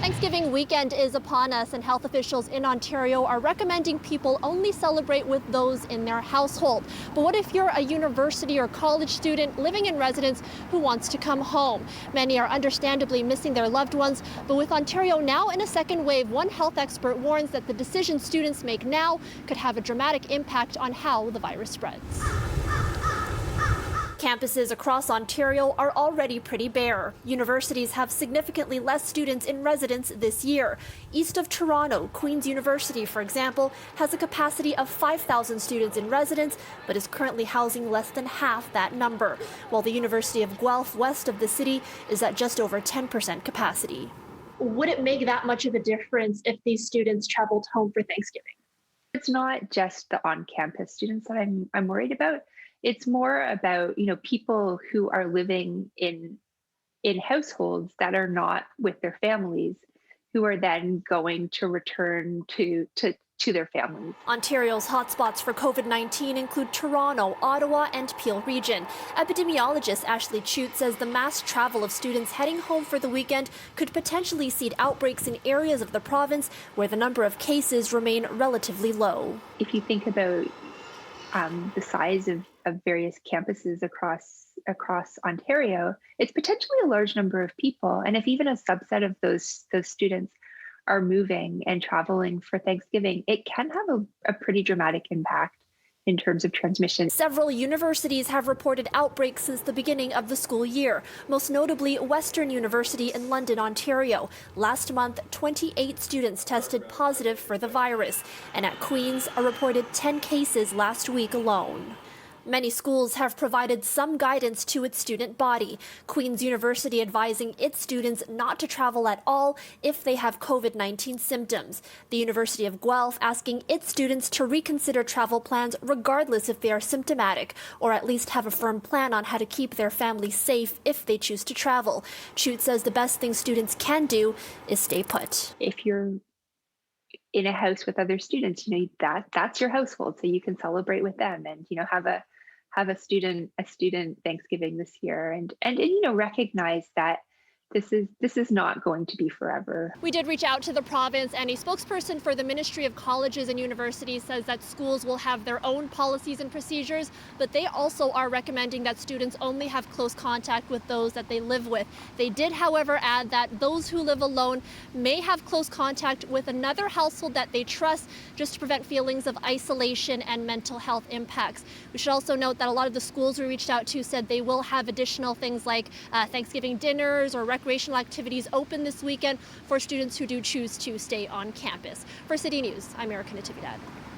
Thanksgiving weekend is upon us, and health officials in Ontario are recommending people only celebrate with those in their household. But what if you're a university or college student living in residence who wants to come home? Many are understandably missing their loved ones, but with Ontario now in a second wave, one health expert warns that the decisions students make now could have a dramatic impact on how the virus spreads. Campuses across Ontario are already pretty bare. Universities have significantly less students in residence this year. East of Toronto, Queen's University, for example, has a capacity of 5,000 students in residence, but is currently housing less than half that number, while the University of Guelph, west of the city, is at just over 10% capacity. Would it make that much of a difference if these students traveled home for Thanksgiving? It's not just the on-campus students that I'm worried about. It's more about, people who are living in households that are not with their families, who are then going to return to their families. Ontario's hotspots for COVID-19 include Toronto, Ottawa, and Peel region. Epidemiologist Ashley Chute says the mass travel of students heading home for the weekend could potentially seed outbreaks in areas of the province where the number of cases remain relatively low. If you think about the size of various campuses across Ontario, it's potentially a large number of people. And if even a subset of those students are moving and traveling for Thanksgiving, it can have a pretty dramatic impact in terms of transmission. Several universities have reported outbreaks since the beginning of the school year, most notably Western University in London, Ontario. Last month, 28 students tested positive for the virus, and at Queen's, a reported 10 cases last week alone. Many schools have provided some guidance to its student body. Queen's University advising its students not to travel at all if they have COVID-19 symptoms. The University of Guelph asking its students to reconsider travel plans regardless if they are symptomatic, or at least have a firm plan on how to keep their families safe if they choose to travel. Chute says the best thing students can do is stay put. If you're in a house with other students, that's your household, so you can celebrate with them and have a student Thanksgiving this year, and recognize that this is not going to be forever. We did reach out to the province, and a spokesperson for the Ministry of Colleges and Universities says that schools will have their own policies and procedures, but they also are recommending that students only have close contact with those that they live with. They did, however, add that those who live alone may have close contact with another household that they trust, just to prevent feelings of isolation and mental health impacts. We should also note that a lot of the schools we reached out to said they will have additional things like Thanksgiving dinners or recreational activities open this weekend for students who do choose to stay on campus. For City News, I'm Natividad.